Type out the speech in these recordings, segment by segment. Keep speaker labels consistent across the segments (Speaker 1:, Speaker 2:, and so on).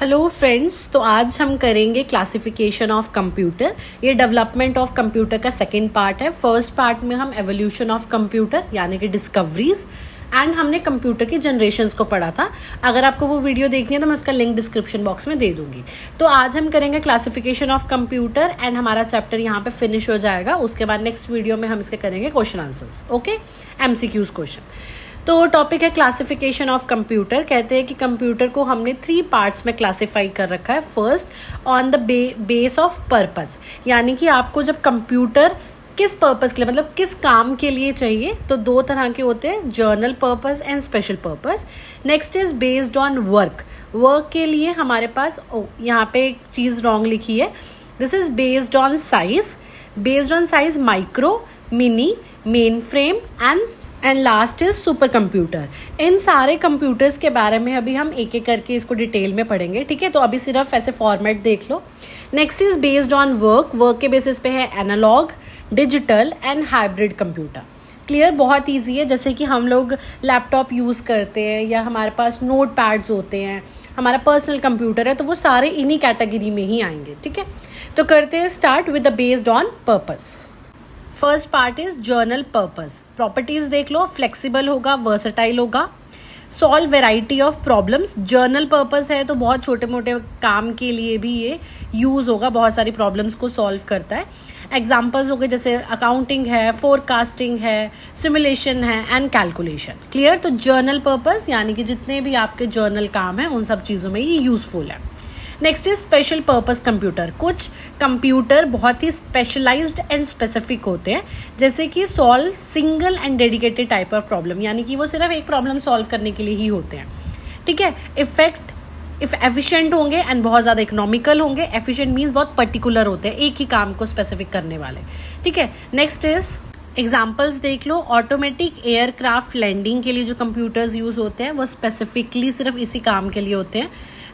Speaker 1: Hello friends, तो आज हम करेंगे क्लासिफिकेशन ऑफ कंप्यूटर। ये डेवलपमेंट ऑफ कंप्यूटर का सेकंड पार्ट है। फर्स्ट पार्ट में हम एवोल्यूशन ऑफ कंप्यूटर यानी कि डिस्कवरीज एंड हमने कंप्यूटर की जनरेशन्स को पढ़ा था। अगर आपको वो वीडियो देखनी है तो मैं उसका लिंक डिस्क्रिप्शन बॉक्स में दे दूंगी। तो आज हम करेंगे क्लासिफिकेशन ऑफ कंप्यूटर एंड हमारा चैप्टर यहाँ पे फिनिश हो जाएगा। उसके बाद नेक्स्ट वीडियो में हम इसके करेंगे question answers, okay, MCQs question. तो टॉपिक है क्लासिफिकेशन ऑफ कंप्यूटर। कहते हैं कि कंप्यूटर को हमने 3 पार्ट्स में क्लासिफाई कर रखा है। First, on the base of purpose, यानी कि आपको जब कंप्यूटर किस पर्पस के लिए, मतलब किस काम के लिए चाहिए, तो 2 तरह के होते हैं, journal purpose and special purpose. Next is based on work के लिए हमारे पास यहाँ पे एक चीज़ रॉन्ग लिखी है, this is based on size micro, mini, mainframe and last is super computer. इन सारे कंप्यूटर्स के बारे में अभी हम एक एक करके इसको डिटेल में पढ़ेंगे, ठीक है। तो अभी सिर्फ ऐसे फॉर्मेट देख लो। Next is based on work के बेसिस पे है analog, digital and hybrid computer. Clear, बहुत ईजी है। जैसे कि हम लोग लैपटॉप यूज़ करते हैं या हमारे पास नोट पैड्स होते हैं, हमारा पर्सनल कंप्यूटर है, तो वो सारे इन्हीं कैटेगरी में ही आएंगे, ठीक है। तो करते हैं start with the based on purpose. First part is journal purpose. Properties देख लो, फ्लेक्सिबल होगा, वर्सेटाइल होगा, solve variety of problems. Journal purpose है तो बहुत छोटे मोटे काम के लिए भी ये यूज होगा, बहुत सारी प्रॉब्लम्स को सॉल्व करता है। एग्जाम्पल्स हो गए जैसे अकाउंटिंग है, फोरकास्टिंग है, सिमुलेशन है एंड कैलकुलेशन। क्लियर, तो जर्नल पर्पस यानी कि जितने भी आपके जर्नल काम है उन सब चीज़ों में ये यूजफुल है। Next is special purpose computer. कुछ कंप्यूटर बहुत ही स्पेशलाइज्ड एंड स्पेसिफिक होते हैं, जैसे कि solve single and dedicated type of problem, यानी कि वो सिर्फ एक प्रॉब्लम सॉल्व करने के लिए ही होते हैं, ठीक है। एफिशिएंट होंगे एंड बहुत ज़्यादा इकोनॉमिकल होंगे। एफिशिएंट मीन्स बहुत पर्टिकुलर होते हैं, एक ही काम को स्पेसिफिक करने वाले, ठीक है। नेक्स्ट इज एग्जाम्पल्स देख लो। ऑटोमेटिक एयरक्राफ्ट लैंडिंग के लिए जो कंप्यूटर्स यूज होते हैं वो स्पेसिफिकली सिर्फ इसी काम के लिए होते हैं,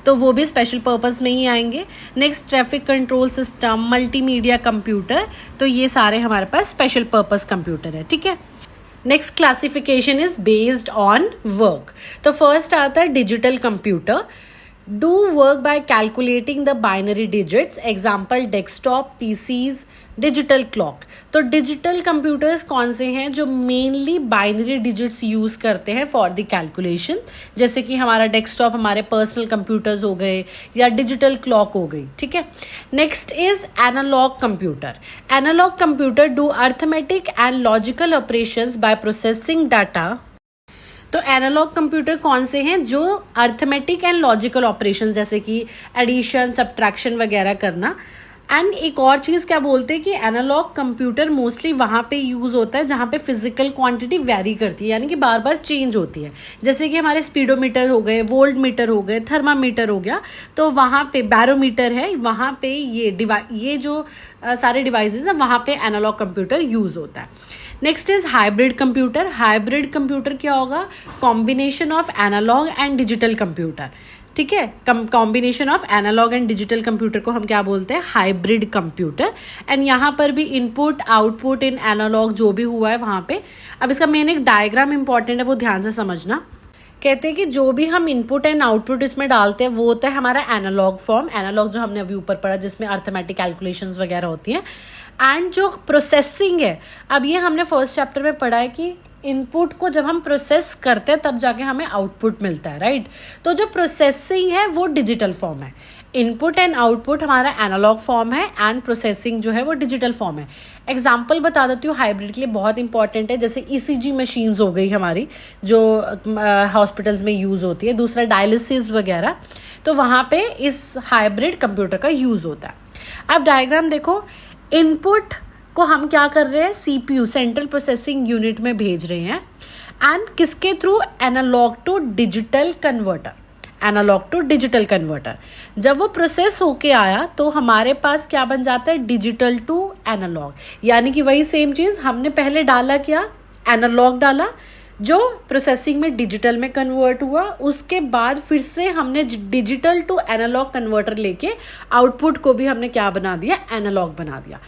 Speaker 1: तो वो भी स्पेशल पर्पस में ही आएंगे। Next, traffic control system, multimedia computer, तो ये सारे हमारे पास स्पेशल पर्पस कंप्यूटर है, ठीक है। Next classification is based on work. तो फर्स्ट आता है digital computer. Do work by calculating the binary digits, example desktop, PCs, digital clock. तो डिजिटल कंप्यूटर्स कौन से हैं जो मेनली बाइनरी डिजिट्स यूज करते हैं फॉर द कैलकुलेशन, जैसे कि हमारा डेस्कटॉप हमारे पर्सनल कंप्यूटर्स हो गए या डिजिटल क्लॉक हो गई, ठीक है। Next is analogue computer. Analogue computer do arithmetic and logical operations by processing data. तो एनालॉग कंप्यूटर कौन से हैं जो अर्थमेटिक एंड लॉजिकल ऑपरेशंस जैसे कि एडिशन, सब्ट्रैक्शन वगैरह करना। एंड एक और चीज़ क्या बोलते हैं कि एनालॉग कंप्यूटर मोस्टली वहाँ पे यूज़ होता है जहाँ पे फिजिकल क्वांटिटी वेरी करती है, यानी कि बार बार चेंज होती है, जैसे कि हमारे स्पीडोमीटर हो गए, वोल्ट मीटर हो गए, थर्मामीटर हो गया, तो वहाँ पे बैरोमीटर है, वहाँ पे ये जो सारे डिवाइसेस हैं वहाँ पे एनालॉग कंप्यूटर यूज़ होता है। Next is hybrid computer. Hybrid computer क्या होगा? Combination of analogue and digital computer, ठीक है। Combination of analogue and digital computer को हम क्या बोलते हैं? Hybrid computer. एंड यहाँ पर भी इनपुट आउटपुट इन एनालॉग जो भी हुआ है वहाँ पे, अब इसका मेन एक डायग्राम इंपॉर्टेंट है, वो ध्यान से समझना। कहते हैं कि जो भी हम इनपुट एंड आउटपुट इसमें डालते हैं वो होता है हमारा एनालॉग फॉर्म। एनालॉग जो हमने अभी ऊपर पढ़ा जिसमें अर्थमेटिक कैलकुलेशंस वगैरह होती हैं। एंड जो प्रोसेसिंग है, अब ये हमने फर्स्ट चैप्टर में पढ़ा है कि इनपुट को जब हम प्रोसेस करते हैं तब जाके हमें आउटपुट मिलता है, राइट। तो जो प्रोसेसिंग है वो डिजिटल फॉर्म है। इनपुट एंड आउटपुट हमारा एनालॉग फॉर्म है एंड प्रोसेसिंग जो है वो डिजिटल फॉर्म है। एग्जाम्पल बता देती हूँ, हाइब्रिड के लिए बहुत इंपॉर्टेंट है, जैसे ECG मशीन्स हो गई हमारी जो हॉस्पिटल्स में यूज़ होती है। दूसरा डायलिसिस वगैरह, तो वहाँ पे इस हाइब्रिड कंप्यूटर का यूज़ होता है। अब डायग्राम देखो, इनपुट को हम क्या कर रहे हैं? CPU, सेंट्रल प्रोसेसिंग यूनिट में भेज रहे हैं। एंड किसके थ्रू? Analogue to digital converter. Analogue to digital converter जब वो प्रोसेस होके आया तो हमारे पास क्या बन जाता है? डिजिटल टू एनालॉग, यानी कि वही सेम चीज़ हमने पहले डाला, क्या? एनालॉग डाला, जो प्रोसेसिंग में डिजिटल में कन्वर्ट हुआ, उसके बाद फिर से हमने डिजिटल टू एनालॉग कन्वर्टर लेके आउटपुट को भी हमने क्या बना दिया? एनालॉग बना दिया।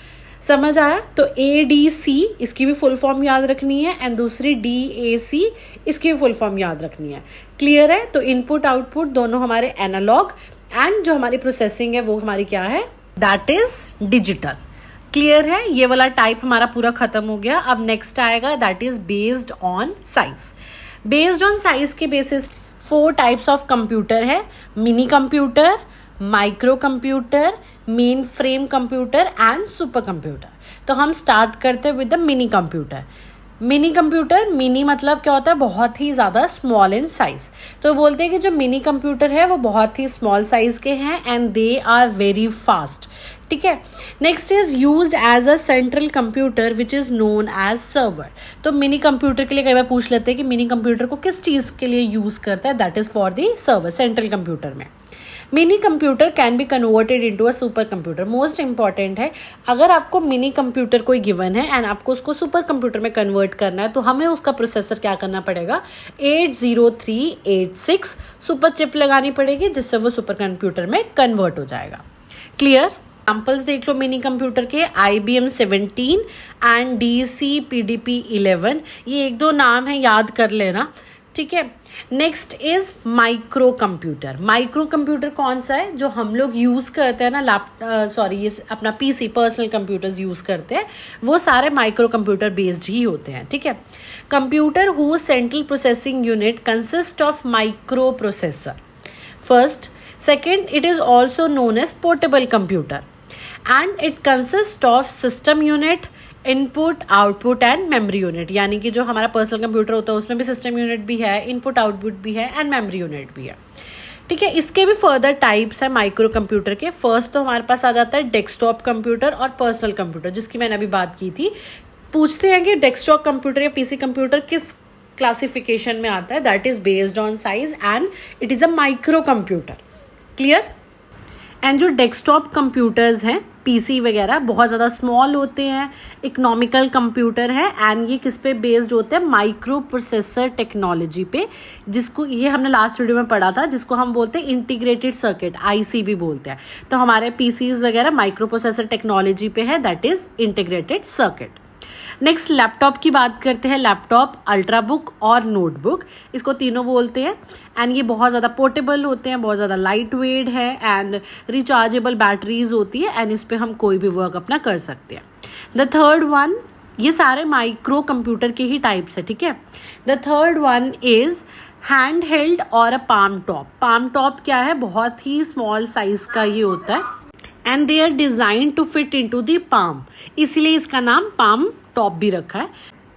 Speaker 1: समझ आया? तो ADC इसकी भी फुल फॉर्म याद रखनी है एंड दूसरी DAC इसकी भी फुल फॉर्म याद रखनी है। क्लियर है? तो इनपुट आउटपुट दोनों हमारे एनालॉग एंड जो हमारी प्रोसेसिंग है वो हमारी क्या है, दैट इज डिजिटल। क्लियर है, ये वाला टाइप हमारा पूरा खत्म हो गया। अब नेक्स्ट आएगा that is based on size. Based on size के बेसिस 4 टाइप्स ऑफ कंप्यूटर है, mini computer, micro computer, main frame computer and super computer. तो हम स्टार्ट करते हैं with the mini computer. Mini computer, mini मतलब क्या होता है, बहुत ही ज़्यादा स्मॉल इन साइज। तो बोलते हैं कि जो मिनी कंप्यूटर है वो बहुत ही स्मॉल साइज के हैं and they are very fast. ठीक है, next is used as a central computer which is known as server. तो मिनी कंप्यूटर के लिए कई बार पूछ लेते हैं कि मिनी कंप्यूटर को किस चीज़ के लिए यूज करता है, that is for the server, central computer में। Mini computer can be converted into a super computer. Most important है, अगर आपको मिनी कंप्यूटर कोई गिवन है एंड आपको उसको सुपर कंप्यूटर में कन्वर्ट करना है तो हमें उसका प्रोसेसर क्या करना पड़ेगा, 80386 सुपर चिप लगानी पड़ेगी, जिससे वो सुपर कंप्यूटर में कन्वर्ट हो जाएगा। क्लियर? एग्जाम्पल्स देख लो मिनी कंप्यूटर के, IBM 17 एंड DC PDP 11। ये 1-2 नाम है, याद कर लेना। ठीक है, next is micro computer. Micro computer कौन सा है, जो हम लोग यूज करते हैं ना, ये अपना PC पर्सनल कंप्यूटर्स यूज करते हैं, वो सारे माइक्रो कंप्यूटर बेस्ड ही होते हैं। ठीक है, computer who central processing unit consist of micro processor first. Second, it is also known as portable computer and it consist of system unit, input output and memory unit. यानी कि जो हमारा personal computer होता है उसमें भी system unit भी है, इनपुट आउटपुट भी है एंड मेमोरी यूनिट भी है। ठीक है, इसके भी फर्दर टाइप्स है माइक्रो कंप्यूटर के। फर्स्ट तो हमारे पास आ जाता है डेस्कटॉप कंप्यूटर और पर्सनल कंप्यूटर, जिसकी मैंने अभी बात की थी। पूछते हैं कि डेस्कटॉप कंप्यूटर या PC कंप्यूटर किस क्लासिफिकेशन में आता है, that is based on size and it is a micro computer. Clear? And जो डेस्कटॉप कंप्यूटर्स हैं PC वगैरह बहुत ज़्यादा स्मॉल होते हैं, इकोनॉमिकल कंप्यूटर है एंड ये किस पे बेस्ड होते हैं, माइक्रो प्रोसेसर टेक्नोलॉजी पे, जिसको ये हमने लास्ट वीडियो में पढ़ा था, जिसको हम बोलते हैं इंटीग्रेटेड सर्किट, IC भी बोलते हैं। तो हमारे PCs वगैरह माइक्रो प्रोसेसर टेक्नोलॉजी पे है, that is integrated circuit. Next laptop की बात करते हैं। लैपटॉप, अल्ट्राबुक और नोटबुक, इसको तीनों बोलते हैं एंड ये बहुत ज़्यादा पोर्टेबल होते हैं, बहुत ज़्यादा लाइट वेट है एंड रिचार्जेबल बैटरीज होती है एंड इस पर हम कोई भी वर्क अपना कर सकते हैं। द थर्ड वन, ये सारे माइक्रो कंप्यूटर के ही टाइप्स है। ठीक है, the third one is hand held और अ पाम टॉप। पाम टॉप क्या है, बहुत ही स्मॉल साइज का ये होता है and they are design to fit into the palm, इसलिए इसका नाम पाम टॉप भी रखा है।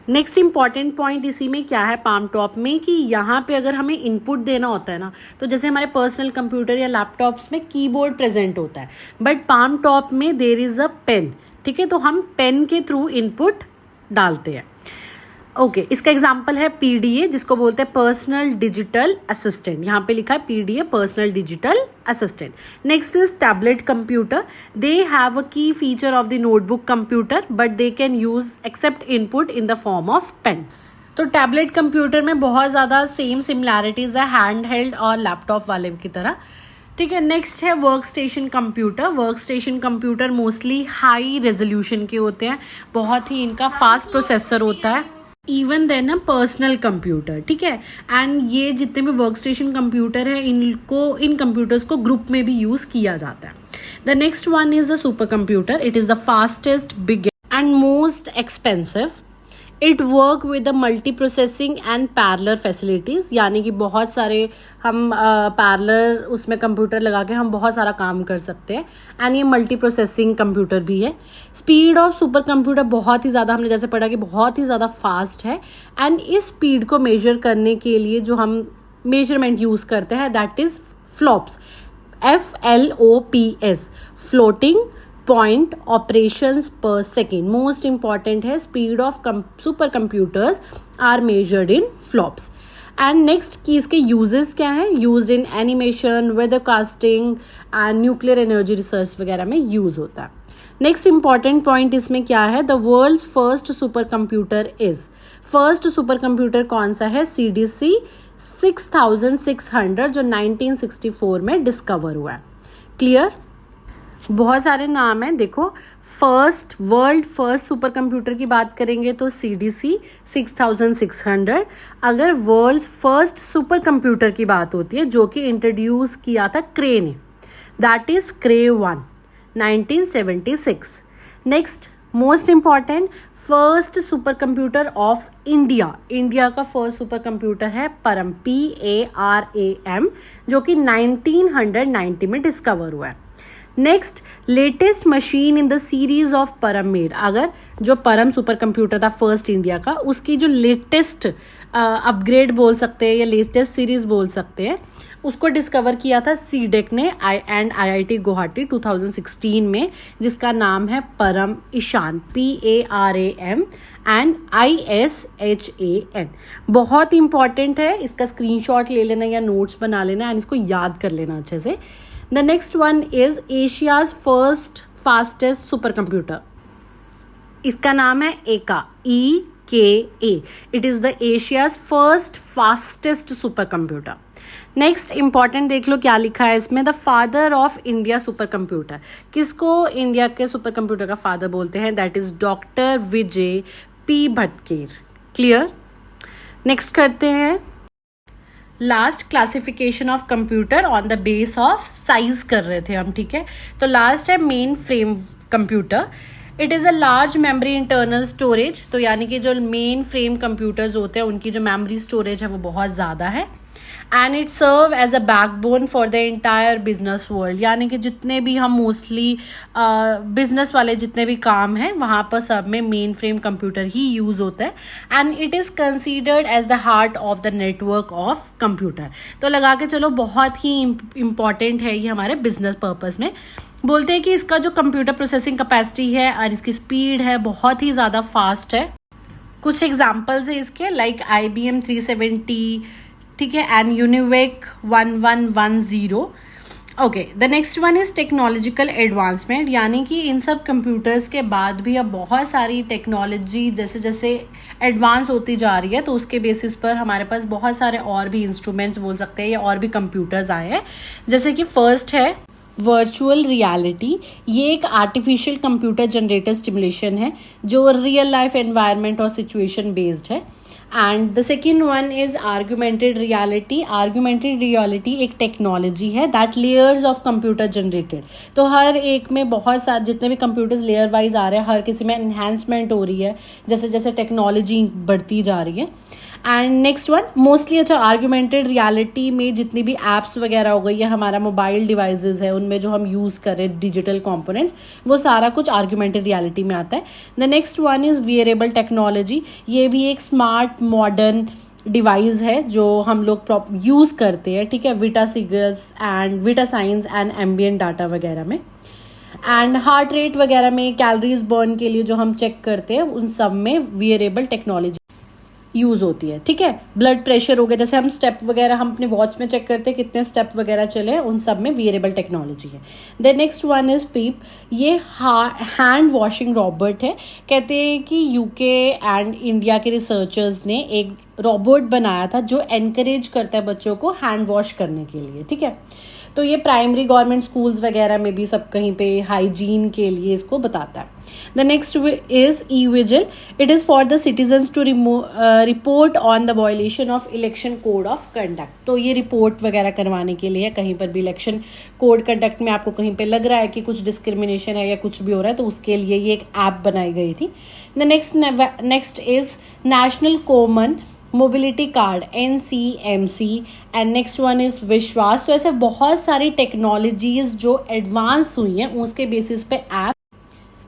Speaker 1: नेक्स्ट इंपॉर्टेंट पॉइंट इसी में क्या है पाम टॉप में, कि यहाँ पे अगर हमें इनपुट देना होता है ना, तो जैसे हमारे पर्सनल कंप्यूटर या लैपटॉप्स में कीबोर्ड प्रेजेंट होता है, बट पाम टॉप में देयर इज अ पेन। ठीक है, तो हम पेन के थ्रू इनपुट डालते हैं। ओके, इसका एग्जाम्पल है PDA, जिसको बोलते हैं पर्सनल डिजिटल असिस्टेंट। यहाँ पे लिखा है PDA, personal digital assistant. Next is tablet computer. They have a key feature of the notebook computer but they can use accept input in the form of pen. तो tablet computer में बहुत ज़्यादा same similarities है hand held और laptop वाले की तरह। ठीक है, नेक्स्ट है work station computer. Work station computer mostly high resolution के होते हैं, बहुत ही इनका फास्ट प्रोसेसर होता है, even then a personal computer. ठीक है, एंड ये जितने भी वर्क स्टेशन कंप्यूटर है इन कंप्यूटर्स को ग्रुप में भी यूज किया जाता है। The next one is a super computer. It is the fastest, biggest and most expensive. It work with multi processing and parallel facilities, यानी कि बहुत सारे हम पैरेलल उसमें कंप्यूटर लगा के हम बहुत सारा काम कर सकते हैं एंड ये मल्टी प्रोसेसिंग कंप्यूटर भी है। स्पीड ऑफ सुपर कंप्यूटर बहुत ही ज़्यादा, हमने जैसे पढ़ा कि बहुत ही ज़्यादा फास्ट है एंड इस स्पीड को मेजर करने के लिए जो हम मेजरमेंट यूज़ करते हैं that is flops, FLOPS, floating point operations per second. Most important है, speed of super computers are measured in flops. And next की इसके यूजेस क्या है, use in animation, weather casting and nuclear energy research वगैरह में use होता है। Next important point इसमें क्या है, the world's first super computer is. First super computer कौन सा है, CDC 6600 जो 1964 में डिस्कवर हुआ है। क्लियर? बहुत सारे नाम हैं, देखो वर्ल्ड फर्स्ट सुपर कंप्यूटर की बात करेंगे तो CDC 6600। अगर वर्ल्ड फर्स्ट सुपर कंप्यूटर की बात होती है जो कि इंट्रोड्यूस किया था क्रे ने, that is cray 1 1976. Next most important, first super computer of India, India का फर्स्ट सुपर कंप्यूटर है परम, PARAM, जो कि 1990 में डिस्कवर हुआ है. Next, latest machine in the series of परम मेड, अगर जो परम सुपर कंप्यूटर था फर्स्ट इंडिया का, उसकी जो लेटेस्ट अपग्रेड बोल सकते हैं या लेटेस्ट सीरीज बोल सकते हैं, उसको डिस्कवर किया था सीडेक ने एंड IIT गुवाहाटी 2016 में, जिसका नाम है परम ईशान, PARAM एंड ISHAN. बहुत इंपॉर्टेंट है, इसका स्क्रीनशॉट ले लेना या नोट्स बना लेना एंड इसको याद कर लेना अच्छे से. The next one is Asia's first fastest super computer, इसका नाम है EKA, EKA. It is the Asia's first fastest super computer. Next important देख लो क्या लिखा है इसमें, the father of India super computer, किसको इंडिया के सुपर कंप्यूटर का फादर बोलते हैं, that is doctor Vijay P Bhatkar. Clear. Next करते हैं last, classification of computer on the base of size कर रहे थे हम, ठीक है. तो लास्ट है main frame computer. It is a large memory internal storage, तो यानी कि जो मेन फ्रेम कंप्यूटर्स होते हैं उनकी जो मेमोरी स्टोरेज है वो बहुत ज़्यादा है. And it serve as a backbone for the entire business world, यानी कि जितने भी हम मोस्टली बिजनेस वाले जितने भी काम हैं वहाँ पर सब में मेन फ्रेम कंप्यूटर ही यूज़ होता है. And it is considered as the heart of the network of computer. तो लगा के चलो बहुत ही इम्पॉर्टेंट है ये हमारे बिजनेस पर्पस में. बोलते हैं कि इसका जो कंप्यूटर प्रोसेसिंग कैपेसिटी है और इसकी स्पीड है बहुत ही ज़्यादा फास्ट है. कुछ एग्जाम्पल्स है इसके, लाइक IBM 370, ठीक है, and UNIVAC 1110. Okay, the next one is technological advancement, यानी कि इन सब कंप्यूटर्स के बाद भी अब बहुत सारी टेक्नोलॉजी जैसे जैसे एडवांस होती जा रही है, तो उसके बेसिस पर हमारे पास बहुत सारे और भी इंस्ट्रूमेंट्स बोल सकते हैं या और भी कंप्यूटर्स आए हैं. जैसे कि फर्स्ट है वर्चुअल रियलिटी, ये एक आर्टिफिशियल कंप्यूटर जनरेटर स्टिमुलेशन है जो रियल लाइफ एनवायरनमेंट और सिचुएशन बेस्ड है. And the second one is augmented reality. Augmented reality एक टेक्नोलॉजी है that layers of computer generated, तो हर एक में बहुत सारे जितने भी कंप्यूटर्स लेयर वाइज आ रहे हैं, हर किसी में एनहेंसमेंट हो रही है जैसे जैसे टेक्नोलॉजी बढ़ती जा रही है. एंड नेक्स्ट वन मोस्टली, अच्छा, आर्गुमेंटेड रियलिटी में जितनी भी एप्स वगैरह हो गई या हमारा मोबाइल डिवाइसेस है उनमें जो हम यूज़ कर रहे हैं डिजिटल कंपोनेंट्स, वो सारा कुछ आर्गुमेंटेड रियलिटी में आता है. The next one is wearable technology. ये भी एक स्मार्ट मॉडर्न डिवाइस है जो हम लोग यूज़ करते हैं, ठीक है, विटा साइंस एंड एम्बिएंट डाटा वगैरह में. एंड हार्ट रेट वगैरह में, कैलोरीज बर्न के लिए जो हम चेक करते हैं उन सब में वियरेबल टेक्नोलॉजी यूज़ होती है, ठीक है. ब्लड प्रेशर हो गया, जैसे हम स्टेप वगैरह हम अपने वॉच में चेक करते हैं कितने स्टेप वगैरह चले हैं, उन सब में वियरेबल टेक्नोलॉजी है. द नेक्स्ट वन इज पीप. ये हैंड वॉशिंग रोबोट है. कहते हैं कि UK एंड इंडिया के रिसर्चर्स ने एक रोबोट बनाया था जो एनकरेज करता है बच्चों को हैंड वॉश करने के लिए, ठीक है. तो ये प्राइमरी गवर्नमेंट स्कूल्स वगैरह में भी सब कहीं पे हाइजीन के लिए इसको बताता है. The next is E-Vigil. It is for the citizens to report on the violation of election code of conduct. तो ये रिपोर्ट वगैरह करवाने के लिए कहीं पर भी इलेक्शन कोड कंडक्ट में आपको कहीं पे लग रहा है कि कुछ डिस्क्रिमिनेशन है या कुछ भी हो रहा है, तो उसके लिए ये एक ऐप बनाई गई थी. The next is national common mobility card, NCMC. And next one is विश्वास. तो ऐसे बहुत सारी टेक्नोलॉजीज जो एडवांस हुई हैं उसके बेसिस पे ऐप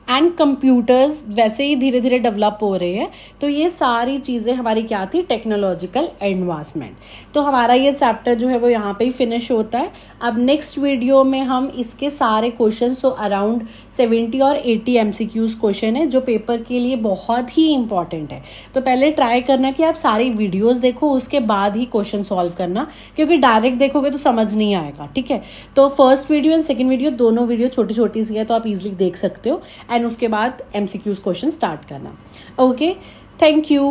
Speaker 1: एंड कंप्यूटर्स वैसे ही धीरे धीरे डेवलप हो रहे हैं. तो ये सारी चीज़ें हमारी क्या थी, टेक्नोलॉजिकल एडवांसमेंट. तो हमारा ये चैप्टर जो है वो यहाँ पे ही फिनिश होता है. अब नेक्स्ट वीडियो में हम इसके सारे क्वेश्चन, सो अराउंड 70 और 80 MCQs क्वेश्चन है जो पेपर के लिए बहुत ही इंपॉर्टेंट है. तो पहले ट्राई करना कि आप सारी वीडियोस देखो, उसके बाद ही क्वेश्चन सॉल्व करना, क्योंकि डायरेक्ट देखोगे तो समझ नहीं आएगा, ठीक है. तो first video and second video दोनों वीडियो छोटी छोटी सी है तो आप इजिली देख सकते हो, एंड उसके बाद MCQs क्वेश्चन स्टार्ट करना. Okay, thank you.